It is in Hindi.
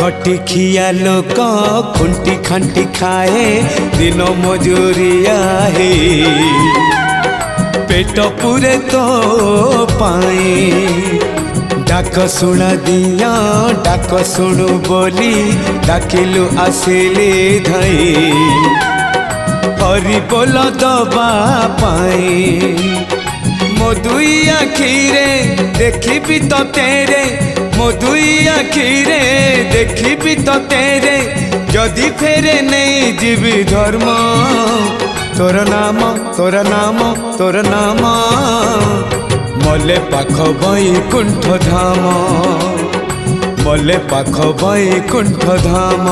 खटिखिया लोक खुंटी खांटी खाए दिन मजूरिया है पेट पूरे तो पाए डाक शुणा दिया डाक शुणु बोली डाकिलु आसिले धई हरि बोल दबा पाए मो दुई आखिरे देखी तो तेरे मो दुई आखिरे देखी तो तेरे जदि फेरे नहीं जीवी धर्म तोर नाम तोर नाम तोर नाम मले पाख बैकुंठ धाम मले पाख बैकुंठ धाम।